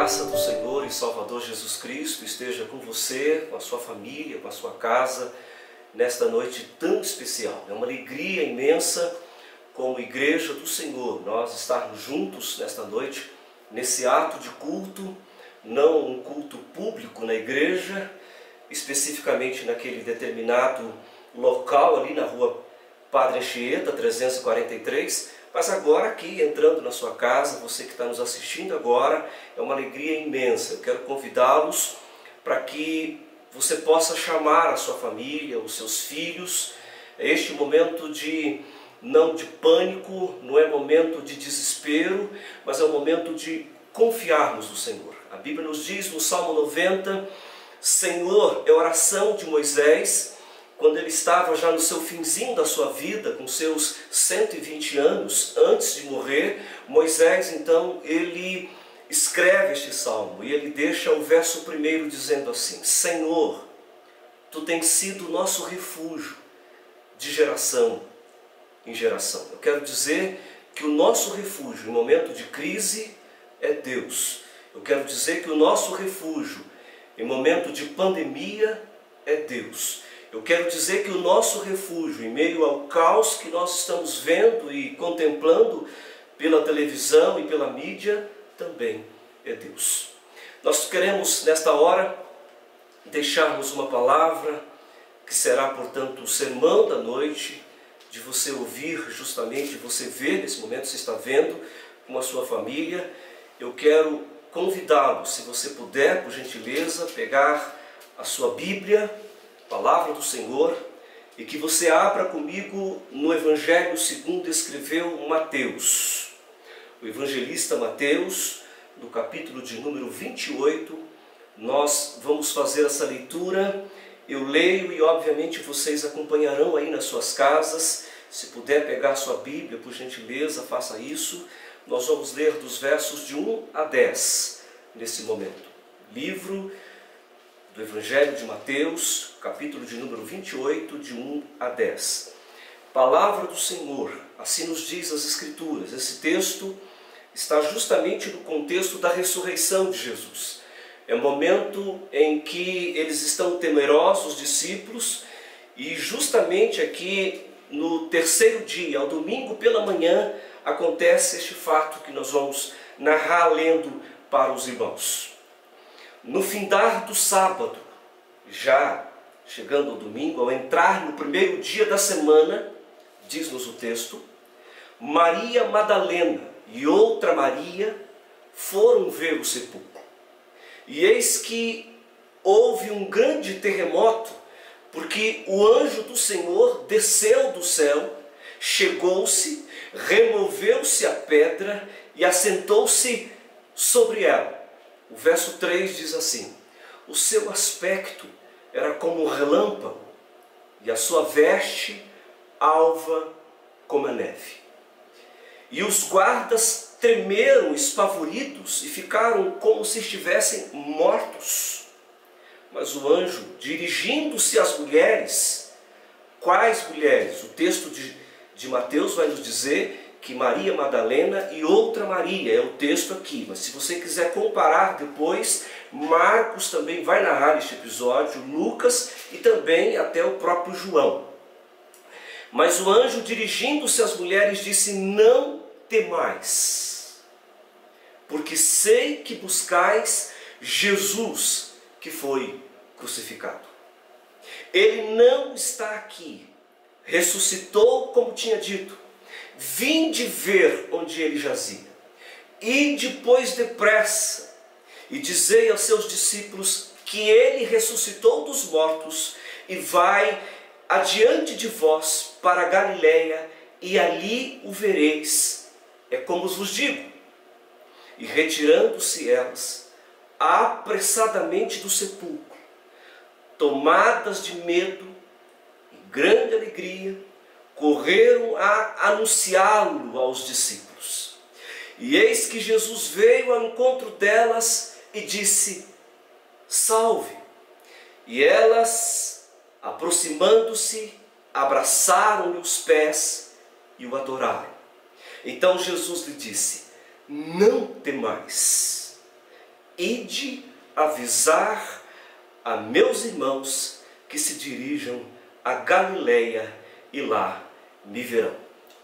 graça do Senhor e Salvador Jesus Cristo esteja com você, com a sua família, com a sua casa, nesta noite tão especial. É uma alegria imensa, como igreja do Senhor, nós estarmos juntos nesta noite, nesse ato de culto, não um culto público na igreja, especificamente naquele determinado local ali na rua Padre Anchieta, 343, mas agora aqui, entrando na sua casa, você que está nos assistindo agora, é uma alegria imensa. Eu quero convidá-los para que você possa chamar a sua família, os seus filhos. Este momento não de pânico, não é momento de desespero, mas é um momento de confiarmos no Senhor. A Bíblia nos diz no Salmo 90, Senhor, é a oração de Moisés, quando ele estava já no seu finzinho da sua vida, com seus 120 anos, antes de morrer, Moisés, então, ele escreve este salmo, e ele deixa o verso primeiro dizendo assim, Senhor, Tu tens sido o nosso refúgio de geração em geração. Eu quero dizer que o nosso refúgio em momento de crise é Deus. Eu quero dizer que o nosso refúgio em momento de pandemia é Deus. Eu quero dizer que o nosso refúgio, em meio ao caos que nós estamos vendo e contemplando pela televisão e pela mídia, também é Deus. Nós queremos, nesta hora, deixarmos uma palavra que será, portanto, o sermão da noite, de você ouvir justamente, você ver nesse momento, você está vendo com a sua família. Eu quero convidá-lo, se você puder, por gentileza, pegar a sua Bíblia, Palavra do Senhor, e que você abra comigo no Evangelho segundo escreveu Mateus. O evangelista Mateus, no capítulo de número 28, nós vamos fazer essa leitura. Eu leio e obviamente vocês acompanharão aí nas suas casas. Se puder pegar sua Bíblia, por gentileza, faça isso. Nós vamos ler dos versos de 1 a 10 nesse momento. Livro do Evangelho de Mateus, capítulo de número 28, de 1 a 10. Palavra do Senhor, assim nos diz as Escrituras. Esse texto está justamente no contexto da ressurreição de Jesus. É um momento em que eles estão temerosos, os discípulos, e justamente aqui no terceiro dia, ao domingo pela manhã, acontece este fato que nós vamos narrar lendo para os irmãos. No findar do sábado, já chegando ao domingo, ao entrar no primeiro dia da semana, diz-nos o texto, Maria Madalena e outra Maria foram ver o sepulcro. E eis que houve um grande terremoto, porque o anjo do Senhor desceu do céu, chegou-se, removeu-se a pedra e assentou-se sobre ela. O verso 3 diz assim, o seu aspecto era como um relâmpago, e a sua veste alva como a neve. E os guardas tremeram espavoridos e ficaram como se estivessem mortos. Mas o anjo, dirigindo-se às mulheres, quais mulheres? O texto de Mateus vai nos dizer que Maria Madalena e outra Maria, é o texto aqui, mas se você quiser comparar depois, Marcos também vai narrar este episódio, Lucas e também até o próprio João. Mas o anjo, dirigindo-se às mulheres, disse, não temais, porque sei que buscais Jesus que foi crucificado. Ele não está aqui, ressuscitou como tinha dito. Vinde ver onde ele jazia. E depois depressa, e dizei aos seus discípulos que ele ressuscitou dos mortos e vai adiante de vós para a Galileia, e ali o vereis. É como vos digo. E retirando-se elas, apressadamente do sepulcro, tomadas de medo e grande alegria, correram a anunciá-lo aos discípulos. E eis que Jesus veio ao encontro delas e disse, salve. E elas, aproximando-se, abraçaram-lhe os pés e o adoraram. Então Jesus lhe disse, não temais, ide avisar a meus irmãos que se dirijam a Galileia e lá me verão.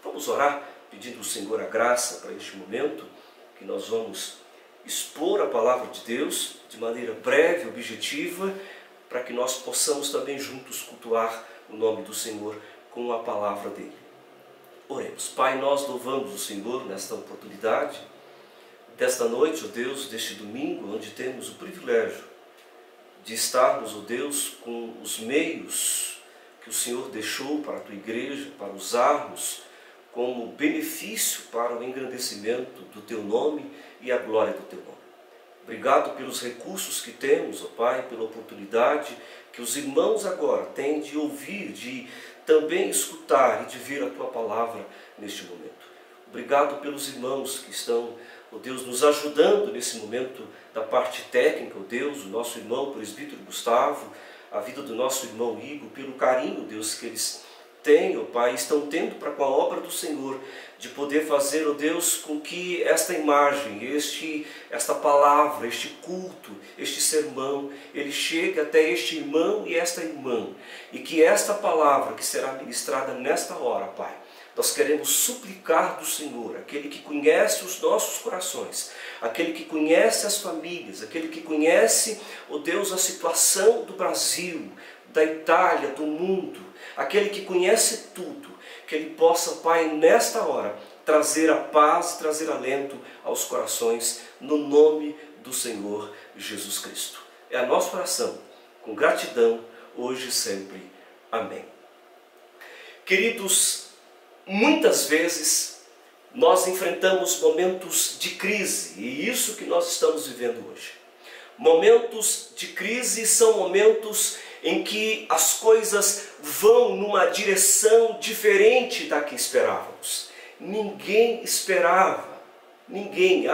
Vamos orar pedindo ao Senhor a graça para este momento, que nós vamos expor a palavra de Deus de maneira breve, objetiva, para que nós possamos também juntos cultuar o nome do Senhor com a palavra dele. Oremos. Pai, nós louvamos o Senhor nesta oportunidade, desta noite, ó Deus, deste domingo, onde temos o privilégio de estarmos, ó Deus, com os meios que o Senhor deixou para a tua igreja, para usarmos como benefício para o engrandecimento do teu nome e a glória do teu nome. Obrigado pelos recursos que temos, ó Pai, pela oportunidade que os irmãos agora têm de ouvir, de também escutar e de ver a tua palavra neste momento. Obrigado pelos irmãos que estão, ó Deus, nos ajudando nesse momento da parte técnica, ó Deus, o nosso irmão presbítero Gustavo, a vida do nosso irmão Igor, pelo carinho, Deus, que eles têm, ó Pai, estão tendo para com a obra do Senhor, de poder fazer, ó Deus, com que esta imagem, esta palavra, este culto, este sermão, ele chegue até este irmão e esta irmã, e que esta palavra que será ministrada nesta hora, Pai, nós queremos suplicar do Senhor, aquele que conhece os nossos corações, aquele que conhece as famílias, aquele que conhece, ó Deus, a situação do Brasil, da Itália, do mundo, aquele que conhece tudo, que ele possa, Pai, nesta hora, trazer a paz, trazer alento aos corações, no nome do Senhor Jesus Cristo. É a nossa oração, com gratidão, hoje e sempre. Amém. Queridos, muitas vezes nós enfrentamos momentos de crise, e isso que nós estamos vivendo hoje. Momentos de crise são momentos em que as coisas vão numa direção diferente da que esperávamos. Ninguém esperava, ninguém,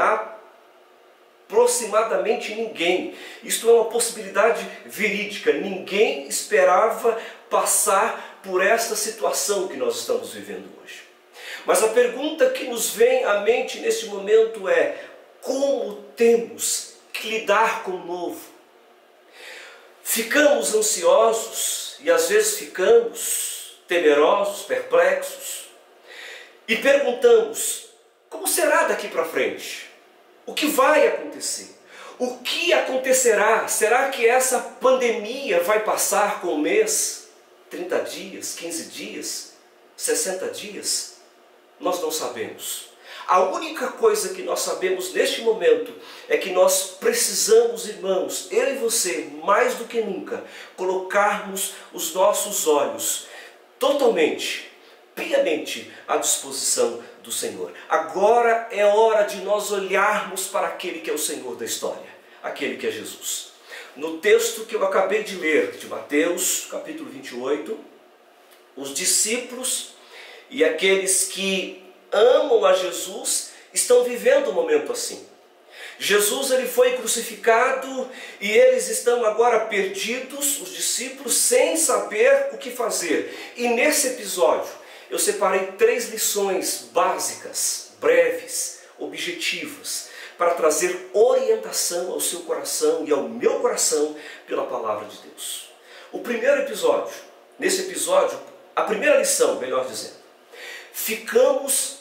aproximadamente ninguém. Isto é uma possibilidade verídica. Ninguém esperava passar por esta situação que nós estamos vivendo hoje. Mas a pergunta que nos vem à mente neste momento é: como temos que lidar com o novo? Ficamos ansiosos e às vezes ficamos temerosos, perplexos e perguntamos: como será daqui para frente? O que vai acontecer? O que acontecerá? Será que essa pandemia vai passar com um mês, 30 dias, 15 dias, 60 dias? Nós não sabemos. A única coisa que nós sabemos neste momento é que nós precisamos, irmãos, eu e você, mais do que nunca, colocarmos os nossos olhos totalmente, piamente à disposição do Senhor. Agora é hora de nós olharmos para aquele que é o Senhor da história, aquele que é Jesus. No texto que eu acabei de ler, de Mateus, capítulo 28, os discípulos e aqueles que amam a Jesus estão vivendo um momento assim. Jesus, ele foi crucificado e eles estão agora perdidos, os discípulos, sem saber o que fazer. E nesse episódio eu separei 3 lições básicas, breves, objetivas, para trazer orientação ao seu coração e ao meu coração pela palavra de Deus. O primeiro episódio, nesse episódio, a primeira lição, melhor dizendo, ficamos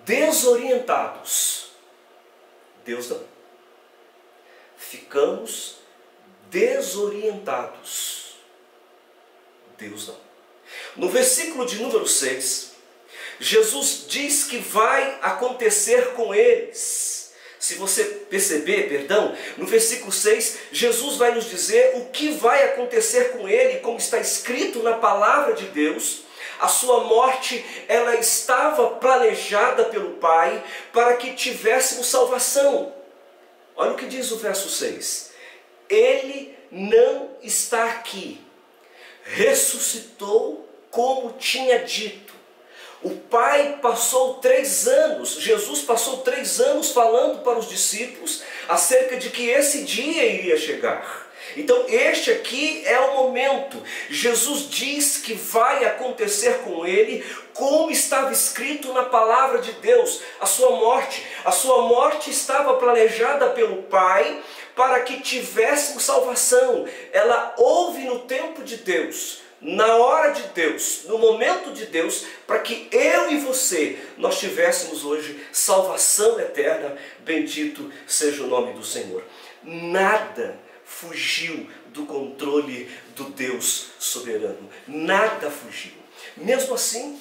desorientados. Deus não. Ficamos desorientados. Deus não. No versículo de número 6, Jesus diz que vai acontecer com eles. Se você perceber, no versículo 6, Jesus vai nos dizer o que vai acontecer com ele, como está escrito na palavra de Deus. A sua morte, ela estava planejada pelo Pai para que tivéssemos salvação. Olha o que diz o verso 6. Ele não está aqui. Ressuscitou como tinha dito. O Pai passou 3 anos, Jesus passou 3 anos falando para os discípulos acerca de que esse dia iria chegar. Então este aqui é o momento. Jesus diz que vai acontecer com ele como estava escrito na palavra de Deus, a sua morte. A sua morte estava planejada pelo Pai para que tivéssemos salvação. Ela houve no tempo de Deus, na hora de Deus, no momento de Deus, para que eu e você, nós tivéssemos hoje salvação eterna. Bendito seja o nome do Senhor. Nada fugiu do controle do Deus soberano. Nada fugiu. Mesmo assim,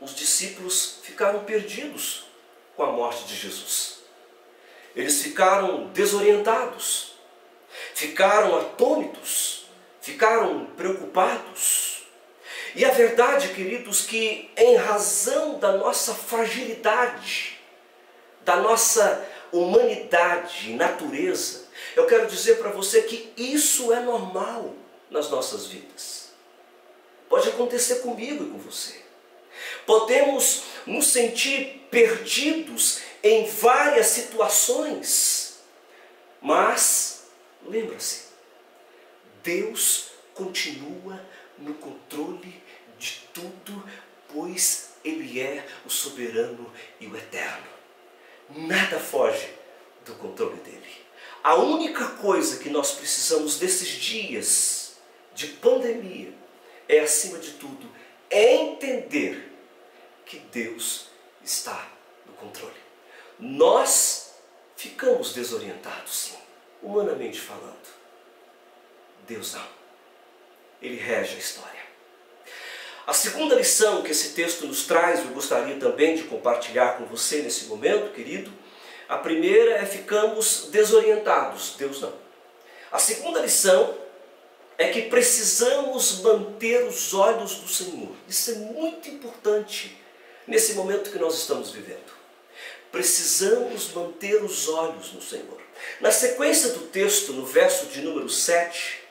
os discípulos ficaram perdidos com a morte de Jesus. Eles ficaram desorientados, ficaram atônitos, ficaram preocupados. E a verdade, queridos, que em razão da nossa fragilidade, da nossa humanidade, natureza, eu quero dizer para você que isso é normal nas nossas vidas. Pode acontecer comigo e com você. Podemos nos sentir perdidos em várias situações, mas lembra-se, Deus continua no controle de tudo, pois Ele é o soberano e o eterno. Nada foge do controle dele. A única coisa que nós precisamos desses dias de pandemia é, acima de tudo, entender que Deus está no controle. Nós ficamos desorientados, sim, humanamente falando. Deus não. Ele rege a história. A segunda lição que esse texto nos traz, eu gostaria também de compartilhar com você nesse momento, querido. A primeira é: ficamos desorientados. Deus não. A segunda lição é que precisamos manter os olhos do Senhor. Isso é muito importante nesse momento que nós estamos vivendo. Precisamos manter os olhos no Senhor. Na sequência do texto, no verso de número 7,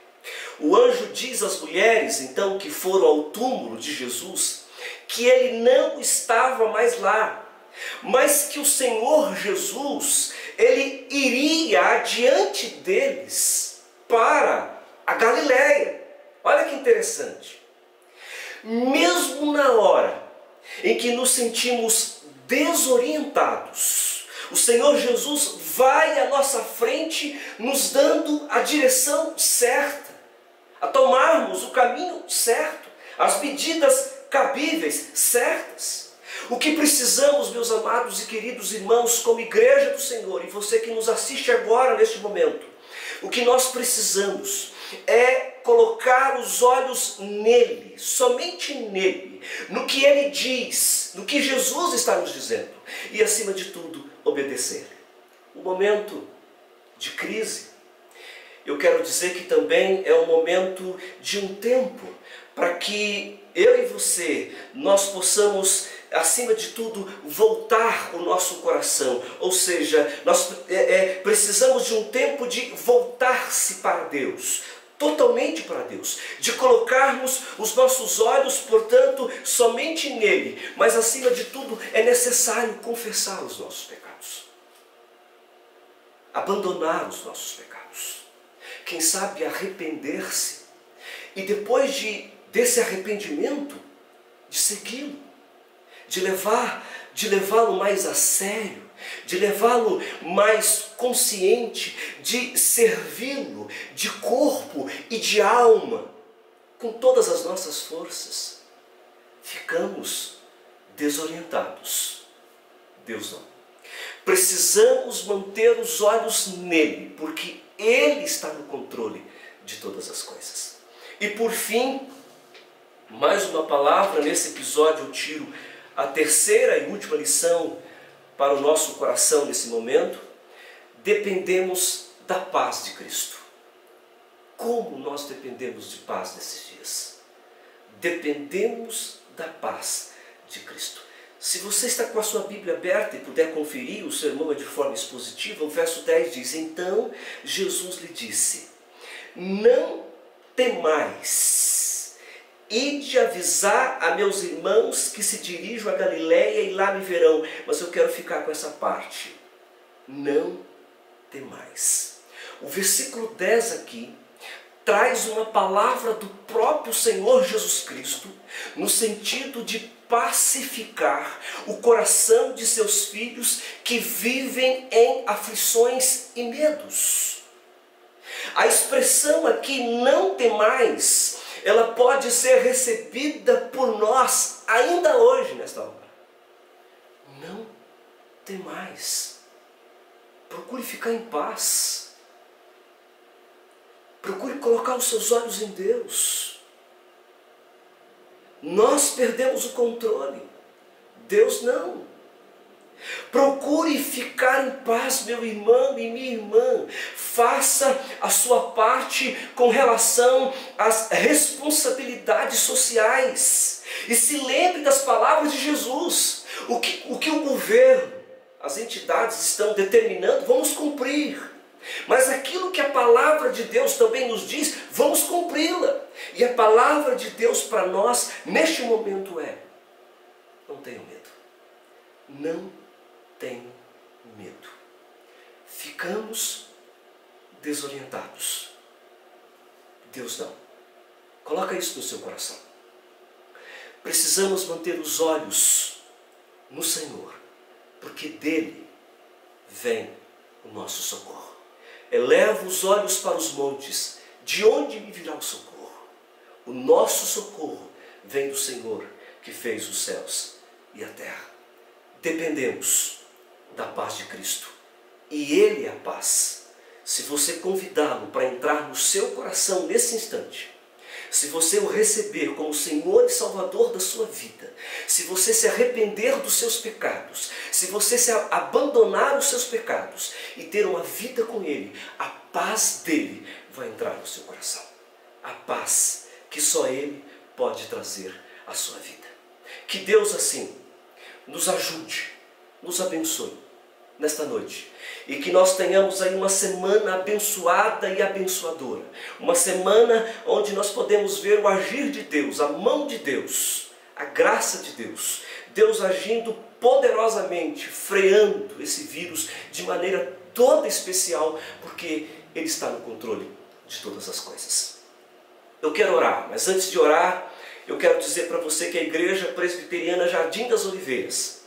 o anjo diz às mulheres, então, que foram ao túmulo de Jesus, que ele não estava mais lá, mas que o Senhor Jesus, ele iria adiante deles para a Galileia. Olha que interessante. Mesmo na hora em que nos sentimos desorientados, o Senhor Jesus vai à nossa frente, nos dando a direção certa, a tomarmos o caminho certo, as medidas cabíveis, certas. O que precisamos, meus amados e queridos irmãos, como igreja do Senhor, e você que nos assiste agora neste momento, o que nós precisamos é colocar os olhos nele, somente nele, no que ele diz, no que Jesus está nos dizendo, e acima de tudo, obedecer. O momento de crise, eu quero dizer que também é um momento de um tempo para que eu e você, nós possamos, acima de tudo, voltar o nosso coração. Ou seja, nós precisamos de um tempo de voltar-se para Deus, totalmente para Deus, de colocarmos os nossos olhos, portanto, somente nele. Mas acima de tudo, é necessário confessar os nossos pecados, abandonar os nossos pecados, quem sabe arrepender-se, e depois desse arrependimento, de segui-lo, de levá-lo mais a sério, de levá-lo mais consciente, de servi-lo de corpo e de alma, com todas as nossas forças. Ficamos desorientados. Deus não. Precisamos manter os olhos nele, porque ele está no controle de todas as coisas. E por fim, mais uma palavra. Nesse episódio eu tiro a terceira e última lição para o nosso coração nesse momento. Dependemos da paz de Cristo. Como nós dependemos de paz nesses dias? Dependemos da paz de Cristo. Se você está com a sua Bíblia aberta e puder conferir, o sermão é de forma expositiva, o verso 10 diz: então Jesus lhe disse, não temais, ide avisar a meus irmãos que se dirijam a Galiléia e lá me verão. Mas eu quero ficar com essa parte. Não temais. O versículo 10 aqui traz uma palavra do próprio Senhor Jesus Cristo, no sentido de pacificar o coração de seus filhos que vivem em aflições e medos. A expressão aqui, não temais, ela pode ser recebida por nós ainda hoje, nesta hora. Não temais. Procure ficar em paz. Procure colocar os seus olhos em Deus. Nós perdemos o controle. Deus não. Procure ficar em paz, meu irmão e minha irmã. Faça a sua parte com relação às responsabilidades sociais. E se lembre das palavras de Jesus. O que o governo, as entidades estão determinando, vamos cumprir. Mas aquilo que a palavra de Deus também nos diz, vamos cumpri-la. E a palavra de Deus para nós, neste momento é: não tenham medo. Não tenham medo. Ficamos desorientados. Deus não. Coloca isso no seu coração. Precisamos manter os olhos no Senhor, porque dele vem o nosso socorro. Eleva os olhos para os montes, de onde me virá o socorro? O nosso socorro vem do Senhor, que fez os céus e a terra. Dependemos da paz de Cristo, e Ele é a paz. Se você convidá-lo para entrar no seu coração nesse instante, se você o receber como Senhor e Salvador da sua vida, se você se arrepender dos seus pecados, se você se abandonar os seus pecados e ter uma vida com Ele, a paz dele vai entrar no seu coração. A paz que só Ele pode trazer à sua vida. Que Deus assim nos ajude, nos abençoe nesta noite. E que nós tenhamos aí uma semana abençoada e abençoadora. Uma semana onde nós podemos ver o agir de Deus, a mão de Deus, a graça de Deus. Deus agindo poderosamente, freando esse vírus de maneira toda especial, porque Ele está no controle de todas as coisas. Eu quero orar, mas antes de orar, eu quero dizer para você que a Igreja Presbiteriana Jardim das Oliveiras,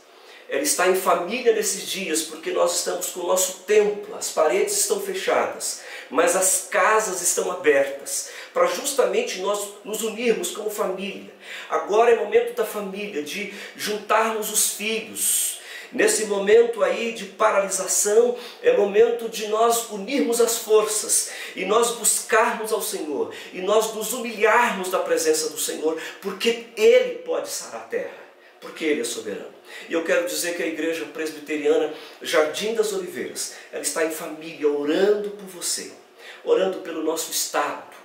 ela está em família nesses dias, porque nós estamos com o nosso templo, as paredes estão fechadas, mas as casas estão abertas, para justamente nós nos unirmos como família. Agora é momento da família, de juntarmos os filhos. Nesse momento aí de paralisação, é momento de nós unirmos as forças, e nós buscarmos ao Senhor, e nós nos humilharmos da presença do Senhor, porque Ele pode sarar a terra, porque Ele é soberano. E eu quero dizer que a Igreja Presbiteriana Jardim das Oliveiras, ela está em família orando por você, orando pelo nosso Estado,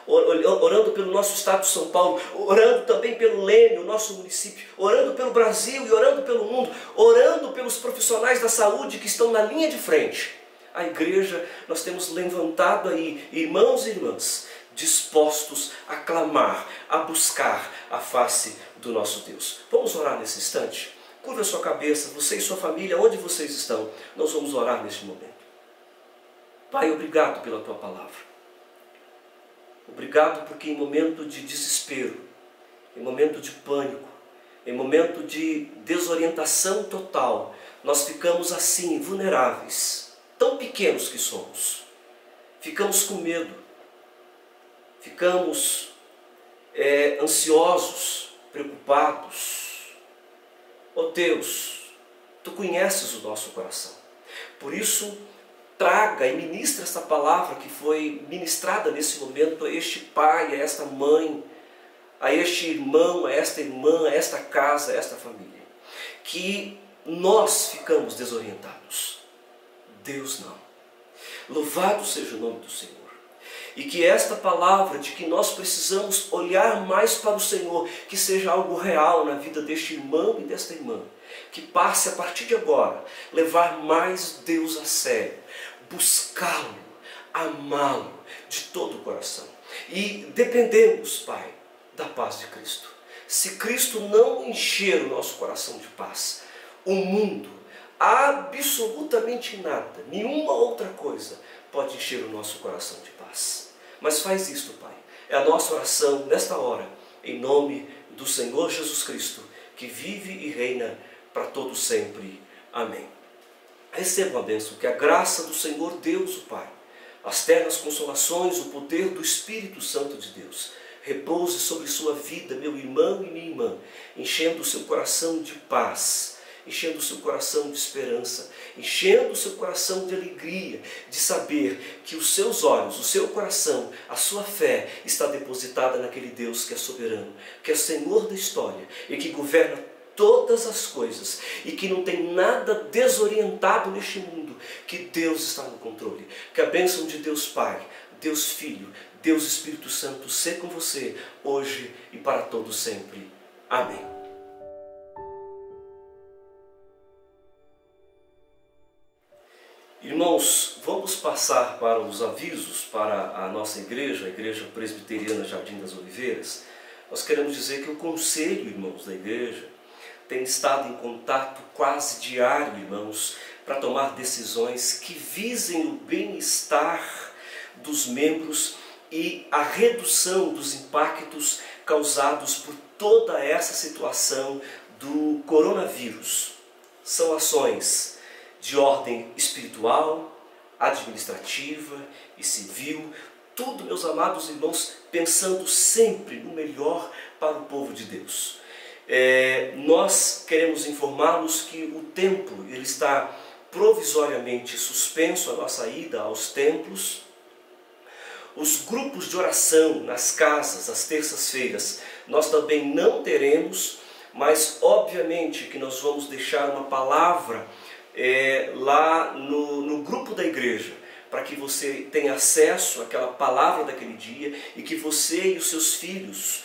orando pelo nosso Estado de São Paulo, orando também pelo Leme, o nosso município, orando pelo Brasil e orando pelo mundo, orando pelos profissionais da saúde que estão na linha de frente. A igreja, nós temos levantado aí irmãos e irmãs dispostos a clamar, a buscar a face do nosso Deus. Vamos orar nesse instante? Curva a sua cabeça, você e sua família, onde vocês estão, nós vamos orar neste momento. Pai, obrigado pela Tua palavra. Obrigado porque em momento de desespero, em momento de pânico, em momento de desorientação total, nós ficamos assim, vulneráveis, tão pequenos que somos. Ficamos com medo, ficamos ansiosos, preocupados. Oh Deus, Tu conheces o nosso coração. Por isso, traga e ministra esta palavra que foi ministrada nesse momento a este pai, a esta mãe, a este irmão, a esta irmã, a esta casa, a esta família. Que nós ficamos desorientados. Deus não. Louvado seja o nome do Senhor. E que esta palavra de que nós precisamos olhar mais para o Senhor, que seja algo real na vida deste irmão e desta irmã, que passe a partir de agora, levar mais Deus a sério, buscá-lo, amá-lo de todo o coração. E dependemos, Pai, da paz de Cristo. Se Cristo não encher o nosso coração de paz, o mundo, absolutamente nada, nenhuma outra coisa pode encher o nosso coração de paz. Mas faz isto, Pai. É a nossa oração nesta hora, em nome do Senhor Jesus Cristo, que vive e reina para todo sempre. Amém. Receba a bênção, que a graça do Senhor Deus, o Pai, as ternas consolações, o poder do Espírito Santo de Deus, repouse sobre sua vida, meu irmão e minha irmã, enchendo o seu coração de paz, enchendo o seu coração de esperança, enchendo o seu coração de alegria, de saber que os seus olhos, o seu coração, a sua fé está depositada naquele Deus que é soberano, que é Senhor da história e que governa todas as coisas e que não tem nada desorientado neste mundo, que Deus está no controle. Que a bênção de Deus Pai, Deus Filho, Deus Espírito Santo seja com você hoje e para todo sempre. Amém. Irmãos, vamos passar para os avisos para a nossa igreja, a Igreja Presbiteriana Jardim das Oliveiras. Nós queremos dizer que o conselho, irmãos, da igreja tem estado em contato quase diário, irmãos, para tomar decisões que visem o bem-estar dos membros e a redução dos impactos causados por toda essa situação do coronavírus. São ações de ordem espiritual, administrativa e civil, tudo, meus amados irmãos, pensando sempre no melhor para o povo de Deus. Nós queremos informá-los que o templo ele está provisoriamente suspenso, a nossa ida aos templos. Os grupos de oração nas casas, às terças-feiras, nós também não teremos, mas obviamente que nós vamos deixar uma palavra lá no grupo da igreja, para que você tenha acesso àquela palavra daquele dia e que você e os seus filhos,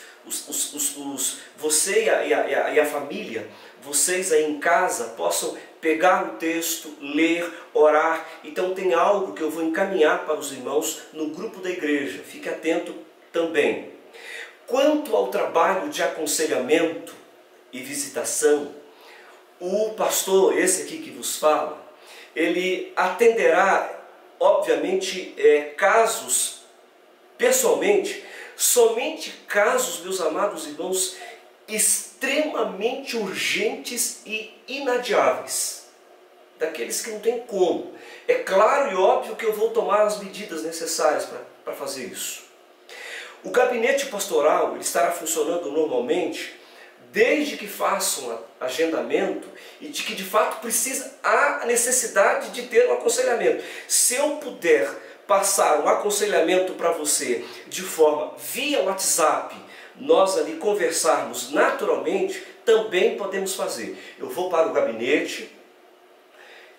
você e a família, vocês aí em casa possam pegar o texto, ler, orar. Então tem algo que eu vou encaminhar para os irmãos no grupo da igreja, fique atento também. Quanto ao trabalho de aconselhamento e visitação, o pastor, esse aqui que vos fala, ele atenderá, obviamente, casos, pessoalmente, somente casos, meus amados irmãos, extremamente urgentes e inadiáveis, daqueles que não tem como. É claro e óbvio que eu vou tomar as medidas necessárias para fazer isso. O gabinete pastoral ele estará funcionando normalmente, desde que façam agendamento e de que de fato há necessidade de ter um aconselhamento. Se eu puder passar um aconselhamento para você de forma via WhatsApp, nós ali conversarmos naturalmente, também podemos fazer. Eu vou para o gabinete,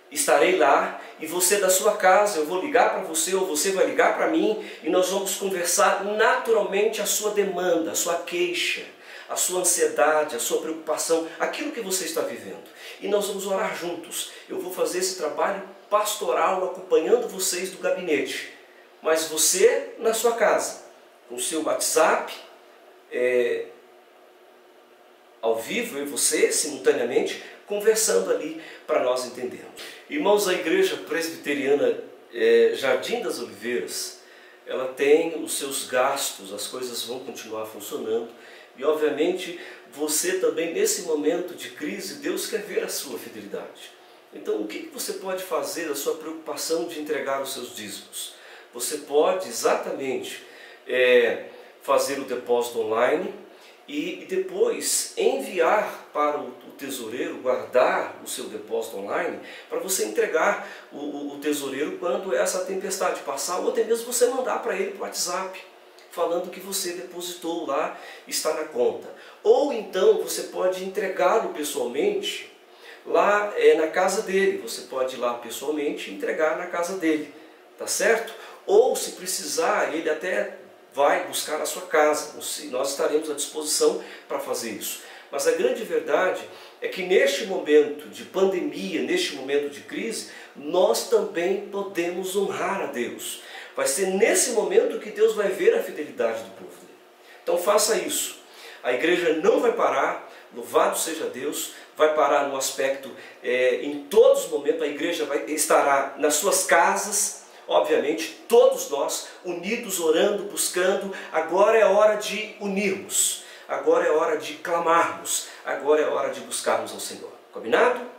estarei lá, e você da sua casa, eu vou ligar para você ou você vai ligar para mim e nós vamos conversar naturalmente a sua demanda, a sua queixa, a sua ansiedade, a sua preocupação, aquilo que você está vivendo. E nós vamos orar juntos. Eu vou fazer esse trabalho pastoral acompanhando vocês do gabinete. Mas você na sua casa, com o seu WhatsApp, ao vivo, eu e você, simultaneamente, conversando ali para nós entendermos. Irmãos, a Igreja Presbiteriana Jardim das Oliveiras, ela tem os seus gastos, as coisas vão continuar funcionando. E obviamente você também nesse momento de crise, Deus quer ver a sua fidelidade. Então o que você pode fazer da sua preocupação de entregar os seus dízimos? Você pode exatamente fazer o depósito online e depois enviar para o tesoureiro, guardar o seu depósito online, para você entregar o tesoureiro quando essa tempestade passar, ou até mesmo você mandar para ele por WhatsApp, falando que você depositou lá, está na conta. Ou então você pode entregá-lo pessoalmente lá na casa dele. Você pode ir lá pessoalmente e entregar na casa dele, tá certo? Ou se precisar, ele até vai buscar na sua casa. Nós estaremos à disposição para fazer isso. Mas a grande verdade é que neste momento de pandemia, neste momento de crise, nós também podemos honrar a Deus. Vai ser nesse momento que Deus vai ver a fidelidade do povo dele. Então faça isso. A igreja não vai parar, louvado seja Deus, vai parar no aspecto, em todos os momentos, a igreja estará nas suas casas, obviamente, todos nós unidos, orando, buscando. Agora é hora de unirmos, agora é hora de clamarmos, agora é hora de buscarmos ao Senhor. Combinado?